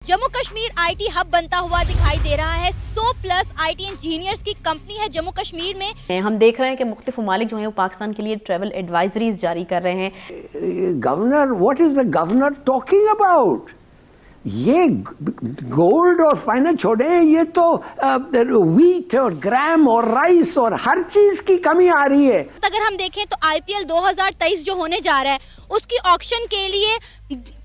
Jammu Kashmir IT hub बनता हुआ दिखाई दे रहा है। 100+ आईटी इंजीनियर्स की कंपनी है जम्मू कश्मीर में। हम देख रहे हैं कि मुख्तलिफ ममालिक जो हैं वो पाकिस्तान के लिए ट्रैवल एडवाइजरीज जारी कर रहे हैं। Governor, what is the governor talking about? ये गोल्ड और फाइनेंस छोड़े, ये तो व्हीट और ग्राम और राइस और हर चीज की कमी आ रही है। अगर हम देखें तो आईपीएल 2023 जो होने जा रहा है उसकी ऑक्शन के लिए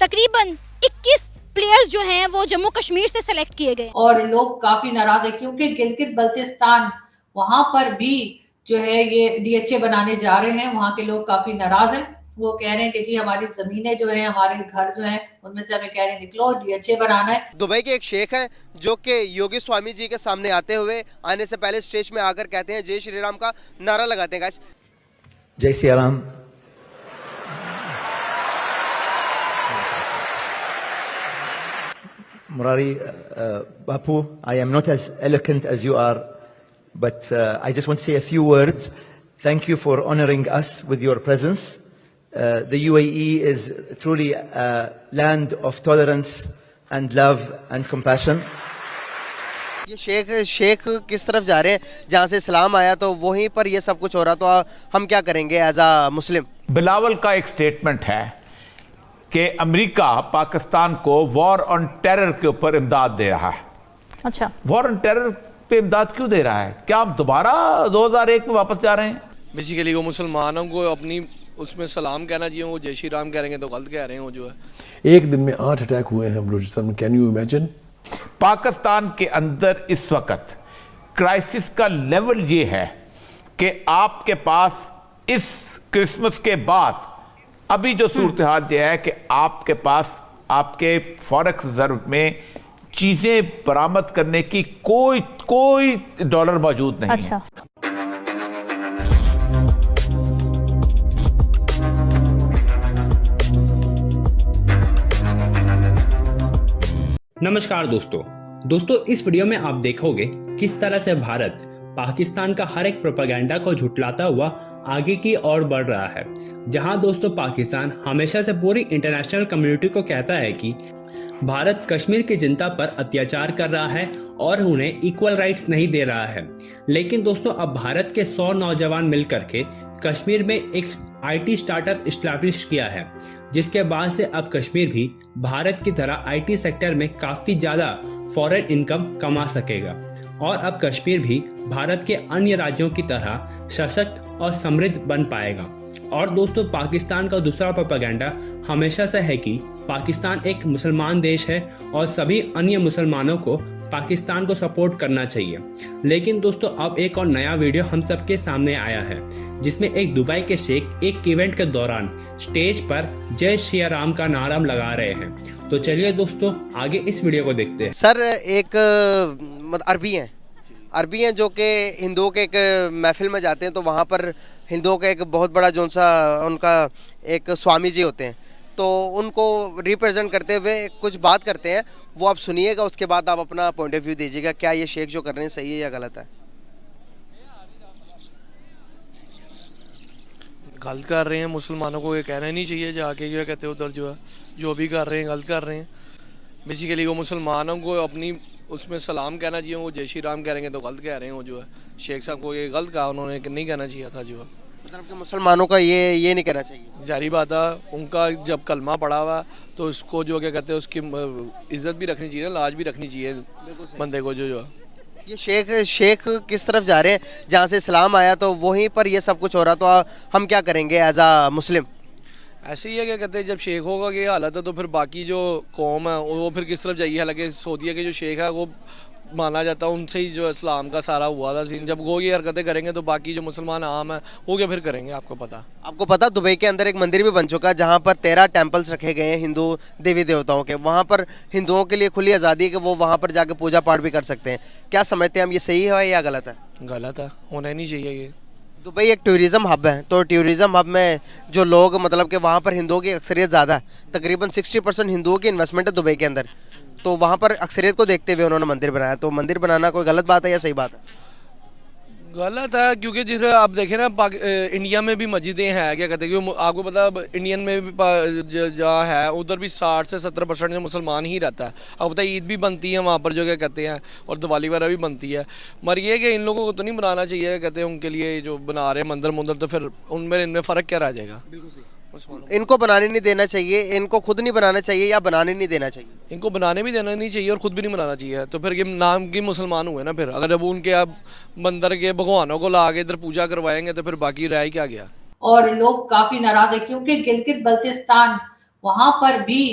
तकरीबन 21 प्लेयर्स जो हैं वो जम्मू कश्मीर से सेलेक्ट किए गए और लोग काफी नाराज है क्योंकि गिलगित बल्तिस्तान वहां पर भी जो है ये डीएचए बनाने जा रहे हैं। वहां के लोग काफी नाराज हैं। वो कह रहे हैं कि जी हमारी जमीनें जो है, हमारे घर जो हैं, उनमें से हमें कह रहे हैं निकलो, डीएचए बनाना है। दुबई के एक शेख हैं जो कि योगी स्वामी जी के सामने आते हुए आने से पहले स्टेज में आकर कहते हैं जय श्री राम का नारा लगाते हैं। गाइस, जय Shri Ram. Murari, Bapu, I am not as eloquent as you are, but I just want to say a few words. Thank you for honoring us with your presence. The UAE is truly a land of tolerance and love and compassion. ये शेख किस तरफ जा रहे हैं? जहाँ से इस्लाम आया तो वहीं पर ये सब कुछ हो रहा, तो हम क्या करेंगे एज अ मुस्लिम? बिलावल का एक स्टेटमेंट है कि अमेरिका पाकिस्तान को वॉर ऑन टेरर के ऊपर इमदाद दे रहा है। अच्छा, वॉर ऑन टेरर पे इमदाद क्यों दे रहा है? क्या हम दोबारा 2001 में वापस जा रहे हैं? बेसिकली वो मुसलमानों को अपनी उसमें सलाम कहना चाहिए, वो जय श्री राम कह रहे हैं तो गलत कह रहे हैं। वो जो है एक दिन में 8 अटैक हुए हैं बलूचिस्तान में। Can you imagine? पाकिस्तान के अंदर इस वक्त क्राइसिस का लेवल ये है कि आपके पास इस क्रिसमस के बाद अभी जो सूरत हाल ये है कि आपके पास आपके फॉरेक्स रिजर्व में चीजें बरामद करने की कोई डॉलर मौजूद नहीं। अच्छा। नमस्कार दोस्तों, इस वीडियो में आप देखोगे किस तरह से भारत पाकिस्तान का हर एक प्रोपेगेंडा को झुठलाता हुआ आगे की ओर बढ़ रहा है। जहां दोस्तों पाकिस्तान हमेशा से पूरी इंटरनेशनल कम्युनिटी को कहता है कि भारत कश्मीर की जनता पर अत्याचार कर रहा है और उन्हें इक्वल राइट्स नहीं दे रहा है। लेकिन दोस्तों अब भारत के 100 नौजवान मिलकर के कश्मीर में एक आईटी स्टार्टअप इस्टेब्लिश किया है, जिसके बाद से अब कश्मीर भी भारत की तरह आईटी सेक्टर में काफी ज्यादा फॉरेन इनकम कमा सकेगा और अब कश्मीर भी भारत के अन्य राज्यों की तरह सशक्त और समृद्ध बन पाएगा। और दोस्तों पाकिस्तान का दूसरा प्रोपेगेंडा हमेशा से है कि पाकिस्तान एक मुसलमान देश है और सभी अन्य मुसलमानों को पाकिस्तान को सपोर्ट करना चाहिए। लेकिन दोस्तों अब एक और नया वीडियो हम सबके सामने आया है, जिसमें एक दुबई के शेख एक इवेंट के दौरान स्टेज पर जय श्री राम का नारा लगा रहे हैं। तो चलिए दोस्तों आगे इस वीडियो को देखते हैं। सर एक अरबी हैं जो कि हिंदुओं के एक महफिल में जाते हैं, तो वहाँ पर हिंदुओं का एक बहुत बड़ा जो सा उनका एक स्वामी जी होते हैं, तो उनको रिप्रेजेंट करते हुए कुछ बात करते हैं। वो आप सुनिएगा, उसके बाद आप अपना पॉइंट ऑफ व्यू दीजिएगा, क्या ये शेख जो कर रहे हैं सही है या गलत है? गलत कर रहे हैं। मुसलमानों को ये कहना ही नहीं चाहिए जाके जो कहते उधर जो है जो भी कर रहे हैं गलत कर रहे हैं। बेसिकली वो मुसलमानों को अपनी उसमें सलाम कहना चाहिए, वो जय श्री राम कह रहे हैं तो गलत कह रहे हैं। वो जो है शेख साहब को ये गलत कहा, उन्होंने नहीं कहना चाहिए था। जो है मतलब कि मुसलमानों का ये नहीं कहना चाहिए। जारी बात है, उनका जब कलमा पड़ा हुआ तो उसको जो क्या कहते हैं उसकी इज्जत भी रखनी चाहिए, लाज भी रखनी चाहिए बंदे को। जो है ये शेख किस तरफ जा रहे हैं? जहाँ से इस्लाम आया तो वहीं पर ये सब कुछ हो रहा, तो हम क्या करेंगे एज अ मुस्लिम? ऐसे ही है, क्या कहते हैं जब शेख होगा ये हालत है तो फिर बाकी जो कौम है वो फिर किस तरफ जाइए। हालांकि सऊदीया के जो शेख है वो माना जाता है उनसे ही जो इस्लाम का सारा हुआ था सीन। जब वो ये हरकतें करेंगे तो बाकी जो मुसलमान आम है वो क्या फिर करेंगे? आपको पता दुबई के अंदर एक मंदिर भी बन चुका है जहाँ पर 13 टेम्पल्स रखे गए हैं हिंदू देवी देवताओं के। वहाँ पर हिंदुओं के लिए खुली आज़ादी है कि वो वहाँ पर जाके पूजा पाठ भी कर सकते हैं। क्या समझते हैं हम, ये सही है या गलत है? गलत है, होना ही नहीं चाहिए ये। दुबई एक टूरिज़्म हब है, तो टूरिज़्म हब में जो लोग मतलब कि वहाँ पर हिंदुओं की अक्सरियत ज़्यादा है, तकरीबन 60% हिंदुओं की इन्वेस्टमेंट है दुबई के अंदर। तो वहाँ पर अक्सरियत को देखते हुए उन्होंने मंदिर बनाया, तो मंदिर बनाना कोई गलत बात है या सही बात है? गलत है, क्योंकि जिस आप देखें ना इंडिया में भी मस्जिदें हैं, क्या कहते हैं कि आपको पता है इंडियन में भी जहाँ है उधर भी 60 से 70% जो मुसलमान ही रहता है। आपको पता है ईद भी बनती है वहाँ पर, जो क्या कहते हैं, और दिवाली वगैरह भी बनती है। मगर ये कि इन लोगों को तो नहीं बनाना चाहिए, कहते हैं उनके लिए जो बना रहे हैं मंदिर मुंदिर, तो फिर उनमें इनमें फ़र्क क्या रह जाएगा। इनको बनाने नहीं देना चाहिए, इनको खुद नहीं बनाना चाहिए या बनाने नहीं देना चाहिए। इनको बनाने भी देना नहीं चाहिए और ख़ुद भी नहीं बनाना चाहिए। तो फिर ये नाम की मुसलमान हुए ना। फिर अगर जब उनके आप मंदिर के भगवानों को ला के इधर पूजा करवाएंगे तो फिर बाकी रह ही क्या गया। और लोग काफी नाराज है क्योंकि गिलगित बल्तिस्तान वहां पर भी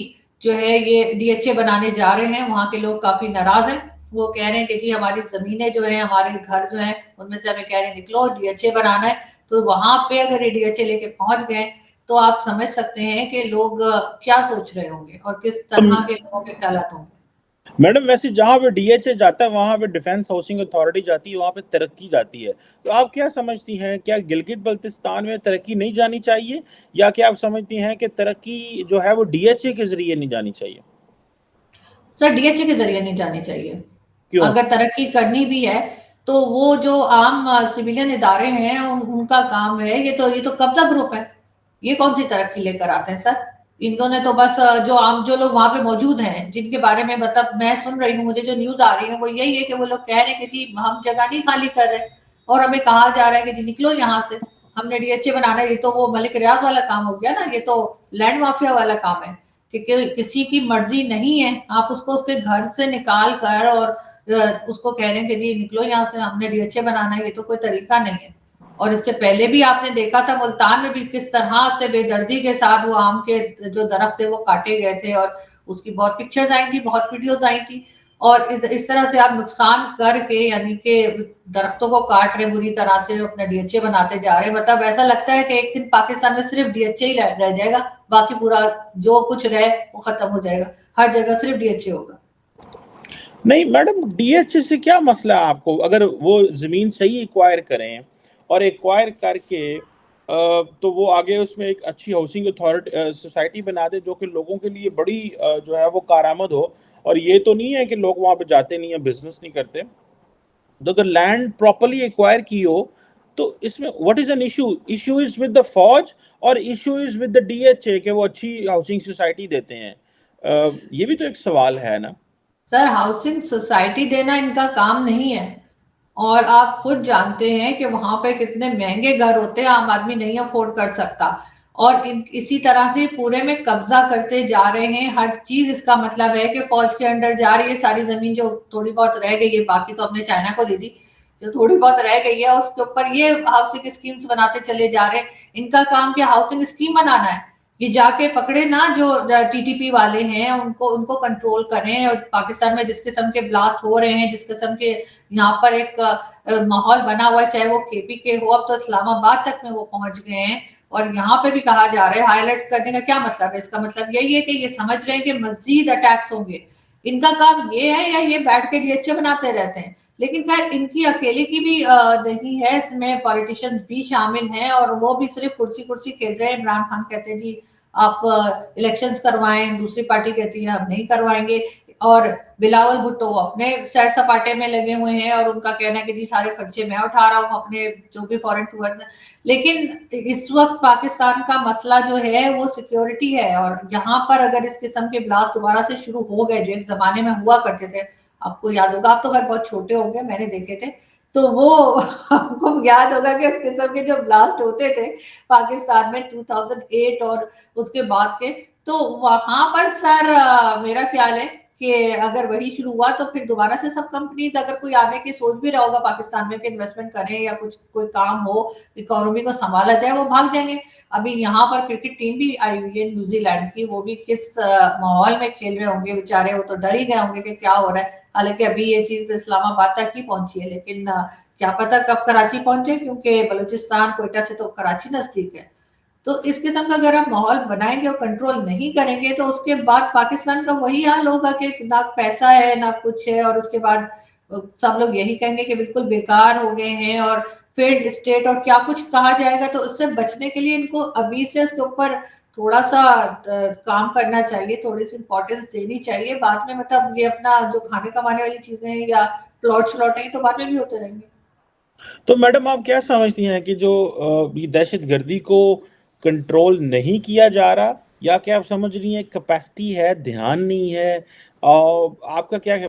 जो है ये डीएचए बनाने जा रहे हैं। वहां के लोग काफी नाराज हैं। वो कह रहे हैं कि जी हमारी जमीनें जो है, हमारे घर जो है, उनमें से हमें कह रहे हैं निकलो, डीएचए बनाना है। तो वहां पे अगर ये डीएचए लेके पहुंच गए तो आप समझ सकते हैं कि लोग क्या सोच रहे होंगे और किस तरह के लोगों के ख्यालात होंगे। मैडम वैसे जहाँ पे डीएचए जाता है वहाँ पे डिफेंस हाउसिंग अथॉरिटी जाती है, वहाँ पे तरक्की जाती है। तो आप क्या समझती हैं, क्या गिलगित बल्तिस्तान में तरक्की नहीं जानी चाहिए, या क्या आप समझती हैं कि तरक्की जो है वो डीएचए के जरिए नहीं जानी चाहिए? सर डीएचए के जरिए नहीं जानी चाहिए। क्यों? अगर तरक्की करनी भी है तो वो जो आम सिविलियन इदारे हैं उनका काम है। ये तो कब्जा ग्रुप है। ये कौन सी तरक्की लेकर आते हैं सर। इन्होंने तो बस जो लोग वहां पे मौजूद हैं, जिनके बारे में मतलब मैं सुन रही हूँ, मुझे जो न्यूज आ रही है वो यही है कि वो लोग कह रहे हैं कि जी हम जगह नहीं खाली कर रहे और हमें कहा जा रहा है कि जी निकलो यहाँ से, हमने डीएचए बनाना है। ये तो वो मलिक रियाज वाला काम हो गया ना। ये तो लैंड माफिया वाला काम है कि किसी की मर्जी नहीं है, आप उसको उसके घर से निकाल कर और उसको कह रहे हैं कि जी निकलो यहाँ से, हमने डीएचए बनाना है। ये तो कोई तरीका नहीं है। और इससे पहले भी आपने देखा था मुल्तान में भी किस तरह से बेदर्दी के साथ वो आम के जो दरख्त थे वो काटे गए थे और उसकी बहुत पिक्चर्स आई थी, बहुत वीडियोस आई थी। और इस तरह से आप नुकसान करके यानी कि दरख्तों को काट रहे बुरी तरह से, अपना डीएचए बनाते जा रहे हैं। मतलब ऐसा लगता है कि एक दिन पाकिस्तान में सिर्फ डीएचए ही रह जाएगा, बाकी पूरा जो कुछ रहे वो खत्म हो जाएगा। हर जगह सिर्फ डीएचए होगा। नहीं मैडम, डीएचए से क्या मसला है आपको? अगर वो जमीन सही एक्वायर करें और एक्वायर करके तो वो आगे उसमें एक अच्छी हाउसिंग अथॉरिटी सोसाइटी बना दे जो कि लोगों के लिए बड़ी जो है वो कारआमद हो। और ये तो नहीं है कि लोग वहाँ पे जाते नहीं है, बिजनेस नहीं करते। तो अगर लैंड प्रॉपर्ली एक्वायर की हो तो इसमें what is an issue is with the फौज और issue is with the DHA कि वो अच्छी हाउसिंग सोसाइटी देते हैं। ये भी तो एक सवाल है ना सर। हाउसिंग सोसाइटी देना इनका काम नहीं है और आप खुद जानते हैं कि वहां पे कितने महंगे घर होते हैं, आम आदमी नहीं अफोर्ड कर सकता। और इसी तरह से पूरे में कब्जा करते जा रहे हैं हर चीज। इसका मतलब है कि फौज के अंडर जा रही है सारी जमीन, जो थोड़ी बहुत रह गई है, बाकी तो हमने चाइना को दे दी, जो थोड़ी बहुत रह गई है उसके ऊपर ये हाउसिंग स्कीम्स बनाते चले जा रहे हैं। इनका काम क्या हाउसिंग स्कीम बनाना है। ये जाके पकड़े ना जो टीटीपी वाले हैं, उनको कंट्रोल करें। और पाकिस्तान में जिस किस्म के ब्लास्ट हो रहे हैं, जिस किस्म के यहाँ पर एक माहौल बना हुआ है, चाहे वो केपी के हो, अब तो इस्लामाबाद तक में वो पहुंच गए हैं। और यहाँ पे भी कहा जा रहा है, हाईलाइट करने का क्या मतलब है? इसका मतलब यही है कि ये समझ रहे हैं कि मजीद अटैक्स होंगे। इनका काम ये है या ये बैठ के डीएचए बनाते रहते हैं? लेकिन खैर इनकी अकेले की भी नहीं है, इसमें पॉलिटिशियंस भी शामिल हैं और वो भी सिर्फ कुर्सी खेल रहे हैं। इमरान खान कहते हैं जी आप इलेक्शंस करवाएं, दूसरी पार्टी कहती है हम नहीं करवाएंगे। और बिलावल भुट्टो अपने सैर सपाटे में लगे हुए हैं और उनका कहना है कि जी सारे खर्चे मैं उठा रहा हूँ अपने जो भी फॉरेन टूर। लेकिन इस वक्त पाकिस्तान का मसला जो है वो सिक्योरिटी है। और यहाँ पर अगर इस किस्म के ब्लास्ट दोबारा से शुरू हो गए जो एक जमाने में हुआ करते थे, आपको याद होगा, आप तो खैर बहुत छोटे होंगे, मैंने देखे थे, तो वो आपको याद होगा कि उस किस्म के जो ब्लास्ट होते थे पाकिस्तान में 2008 और उसके बाद के, तो वहां पर सर मेरा ख्याल है कि अगर वही शुरू हुआ तो फिर दोबारा से सब कंपनीज अगर कोई आने की सोच भी रहा होगा पाकिस्तान में कि इन्वेस्टमेंट करें या कुछ कोई काम हो, इकोनॉमी को संभाला जाए, वो भाग जाएंगे। अभी यहाँ पर क्रिकेट टीम भी आई हुई है न्यूजीलैंड की, वो भी किस माहौल में खेल रहे होंगे बेचारे, वो तो डर ही गए होंगे कि क्या हो रहा है। हालांकि अभी ये चीज इस्लामाबाद तक ही पहुंची है, लेकिन क्या पता कब कराची पहुंचे, क्योंकि बलूचिस्तान कोयटा से तो कराची नजदीक है। तो इस किस्म का अगर आप माहौल बनाएंगे और कंट्रोल नहीं करेंगे तो उसके बाद पाकिस्तान का वही हाल होगा कि ना पैसा है ना कुछ है। और उसके बाद सब लोग यही कहेंगे कि बिल्कुल बेकार हो गए हैं और फेल्ड स्टेट और क्या कुछ कहा जाएगा। तो उससे बचने के लिए इनको अभी से उसके ऊपर थोड़ा सा काम करना चाहिए, थोड़ी सी इंपॉर्टेंस देनी चाहिए। बाद में मतलब ये अपना जो खाने कमाने वाली चीजें हैं या प्लॉट श्लॉट है तो बाद में भी होते रहेंगे। तो मैडम आप क्या समझती हैं कि जो ये दहशतगर्दी को कंट्रोल नहीं किया जा रहा, या क्या आप समझ रही हैं कैपेसिटी है, ध्यान नहीं है? आपका क्या